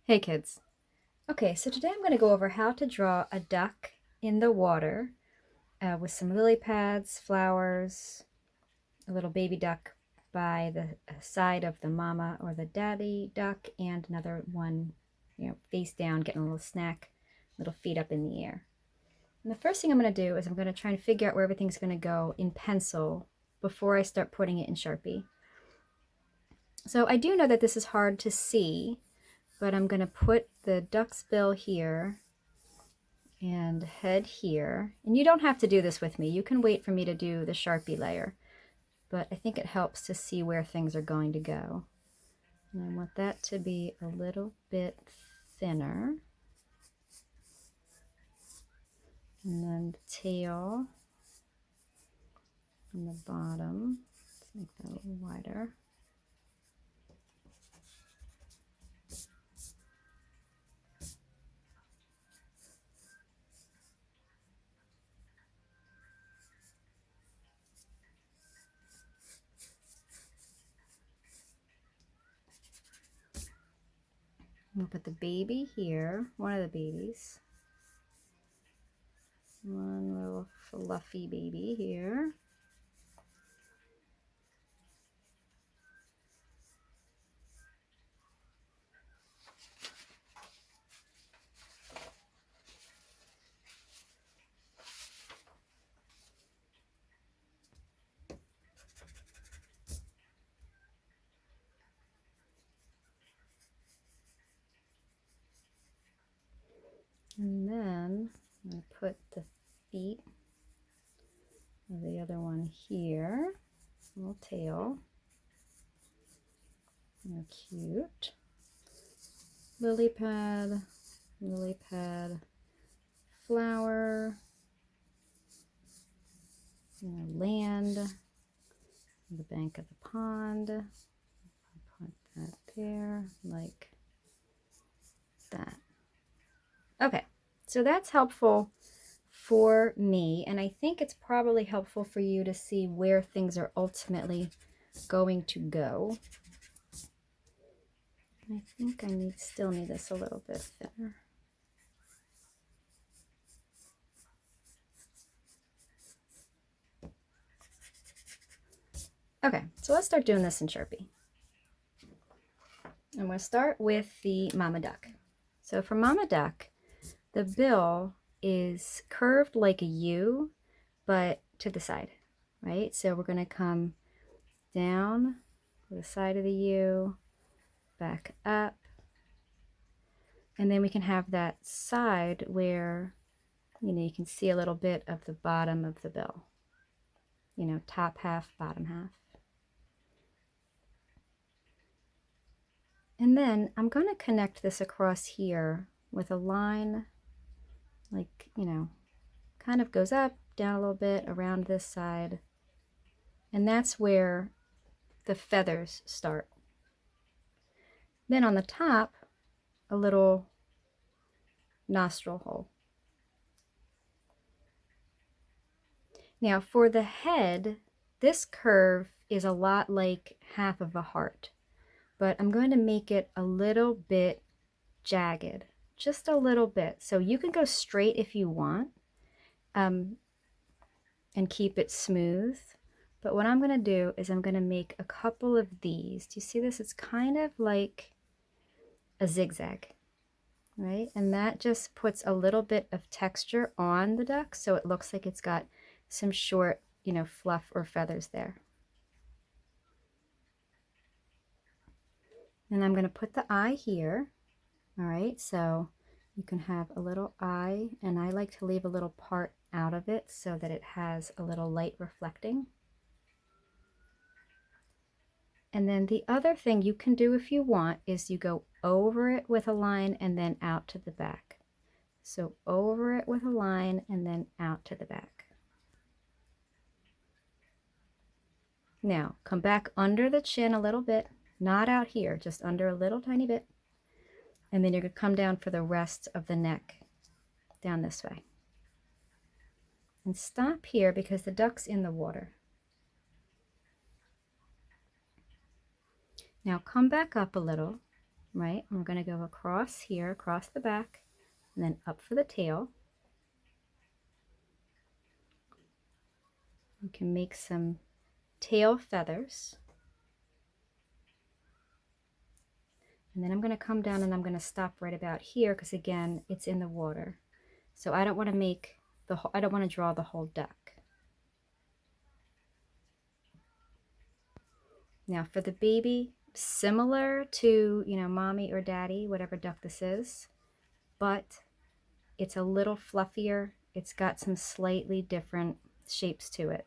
Hey kids. Okay, so today I'm going to go over how to draw a duck in the water with some lily pads, flowers, a little baby duck by the side of the mama or the daddy duck, and another one, face down, getting a little snack, little feet up in the air. And the first thing I'm going to do is I'm going to try and figure out where everything's going to go in pencil before I start putting it in Sharpie. So I do know that this is hard to see, but I'm going to put the duck's bill here and head here. And you don't have to do this with me. You can wait for me to do the Sharpie layer, but I think it helps to see where things are going to go. And I want that to be a little bit thinner. And then the tail and the bottom. Let's make that a little wider. We'll put the baby here, one of the babies. One little fluffy baby here. And then I'm going to put the feet of the other one here, little tail. Oh, cute. Lily pad, flower, land, the bank of the pond. Put that there like that. Okay, so that's helpful for me, and I think it's probably helpful for you to see where things are ultimately going to go. I think I still need this a little bit thinner. Okay, so let's start doing this in Sharpie. I'm going to start with the mama duck. So for mama duck, the bill is curved like a U, but to the side, right? So we're going to come down to the side of the U, back up, and then we can have that side where, you can see a little bit of the bottom of the bill, top half, bottom half. And then I'm going to connect this across here with a line, like, kind of goes up, down a little bit, around this side. And that's where the feathers start. Then on the top, a little nostril hole. Now for the head, this curve is a lot like half of a heart, but I'm going to make it a little bit jagged, just a little bit. So you can go straight if you want, and keep it smooth. But what I'm going to do is I'm going to make a couple of these. Do you see this? It's kind of like a zigzag, right? And that just puts a little bit of texture on the duck, so it looks like it's got some short, fluff or feathers there. And I'm going to put the eye here. All right, so you can have a little eye, and I like to leave a little part out of it so that it has a little light reflecting. And then the other thing you can do if you want is you go over it with a line and then out to the back. So over it with a line and then out to the back. Now come back under the chin a little bit, not out here, just under a little tiny bit. And then you're going to come down for the rest of the neck, down this way. And stop here because the duck's in the water. Now come back up a little right? I'm going to go across here, across the back, and then up for the tail. You can make some tail feathers. And then I'm going to come down and I'm going to stop right about here because again, it's in the water. So I don't want to make the whole, I don't want to draw the whole duck. Now for the baby, similar to, you know, mommy or daddy, whatever duck this is, but it's a little fluffier. It's got some slightly different shapes to it.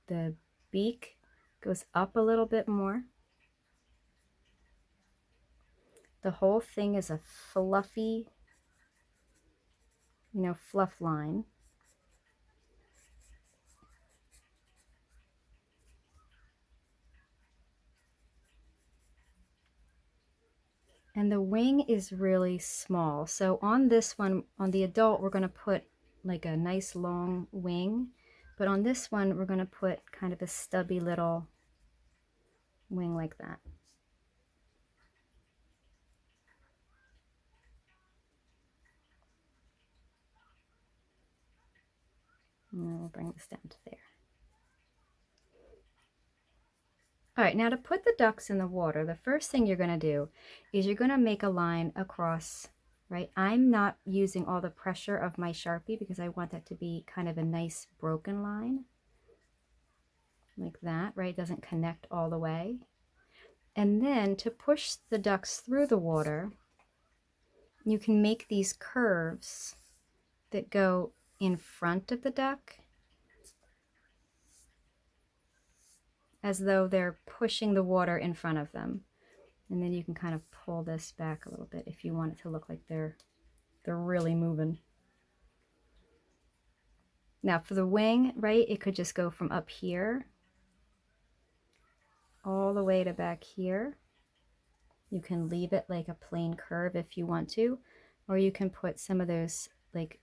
The beak goes up a little bit more. The whole thing is a fluffy, you know, fluff line. And the wing is really small. So on this one, on the adult, we're going to put like a nice long wing. But on this one, we're going to put kind of a stubby little wing like that. And then we'll bring this down to there. All right, now to put the ducks in the water, the first thing you're going to do is you're going to make a line across, right? I'm not using all the pressure of my Sharpie because I want that to be kind of a nice broken line. Like that, right? It doesn't connect all the way. And then to push the ducks through the water, you can make these curves that go in front of the duck as though they're pushing the water in front of them. And then you can kind of pull this back a little bit if you want it to look like they're really moving. Now for the wing, right, it could just go from up here all the way to back here. You can leave it like a plain curve if you want to, or you can put some of those like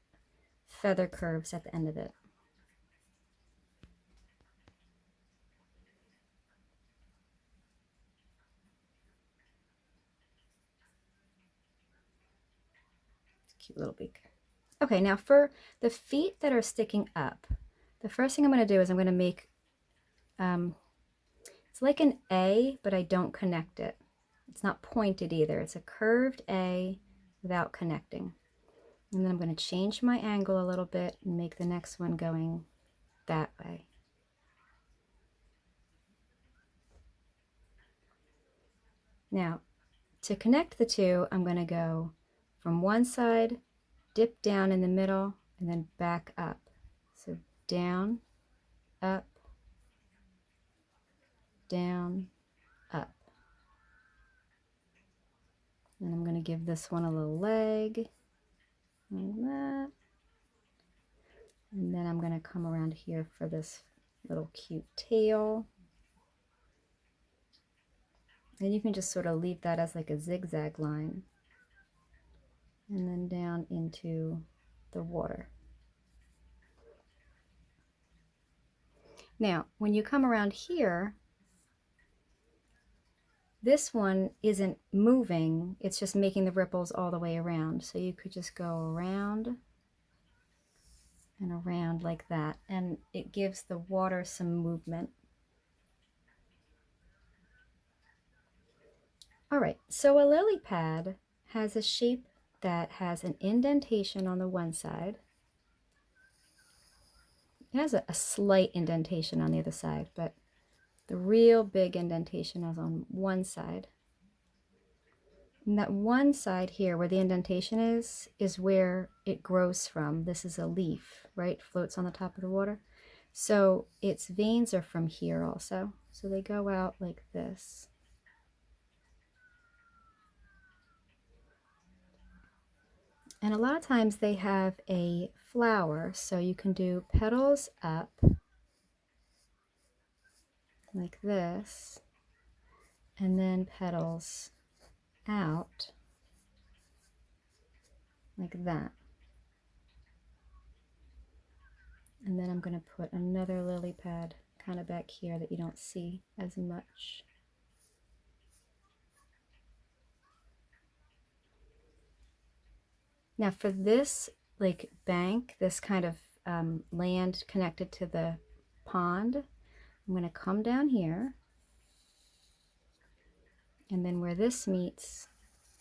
feather curves at the end of it. Cute little beak. Okay, now for the feet that are sticking up, the first thing I'm going to do is I'm going to make, it's like an A, but I don't connect it. It's not pointed either. It's a curved A without connecting. And then I'm going to change my angle a little bit and make the next one going that way. Now, to connect the two, I'm going to go from one side, dip down in the middle, and then back up. So down, up, down, up. And I'm going to give this one a little leg, like that. And then I'm going to come around here for this little cute tail. And you can just sort of leave that as like a zigzag line. And then down into the water. Now, when you come around here, this one isn't moving, it's just making the ripples all the way around. So you could just go around and around like that, and it gives the water some movement. All right, so a lily pad has a shape that has an indentation on the one side. It has a slight indentation on the other side, but the real big indentation is on one side. And that one side here where the indentation is where it grows from. This is a leaf, right? Floats on the top of the water. So its veins are from here also. So they go out like this. And a lot of times they have a flower, so you can do petals up like this, and then petals out like that. And then I'm going to put another lily pad kind of back here that you don't see as much. Now for this like bank, this kind of land connected to the pond, I'm going to come down here, and then where this meets,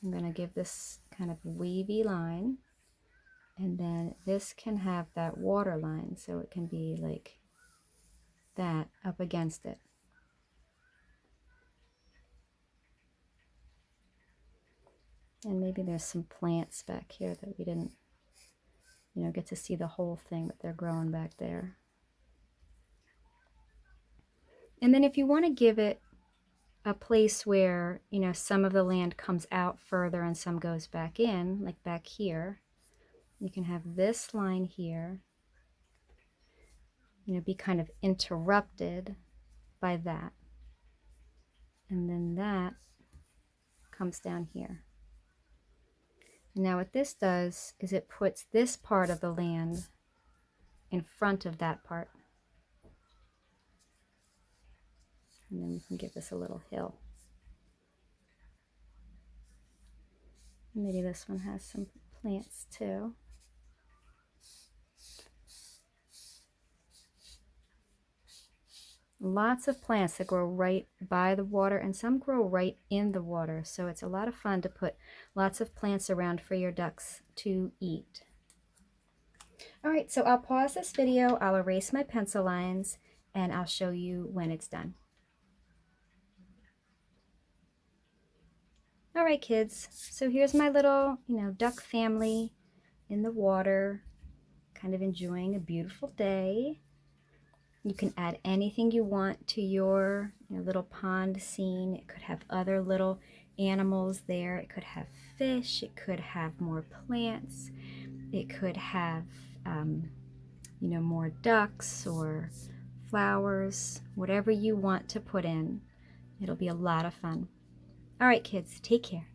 I'm going to give this kind of wavy line, and then this can have that water line, so it can be like that up against it. And maybe there's some plants back here that we didn't, get to see the whole thing, but they're growing back there. And then if you want to give it a place where, some of the land comes out further and some goes back in, like back here, you can have this line here, be kind of interrupted by that. And then that comes down here. And now what this does is it puts this part of the land in front of that part. And then we can give this a little hill. Maybe this one has some plants too. Lots of plants that grow right by the water, and some grow right in the water. So it's a lot of fun to put lots of plants around for your ducks to eat. All right, so I'll pause this video, I'll erase my pencil lines, and I'll show you when it's done. All right, kids, so here's my little, duck family in the water, kind of enjoying a beautiful day. You can add anything you want to your little pond scene. It could have other little animals there. It could have fish. It could have more plants. It could have, more ducks or flowers. Whatever you want to put in. It'll be a lot of fun. All right, kids, take care.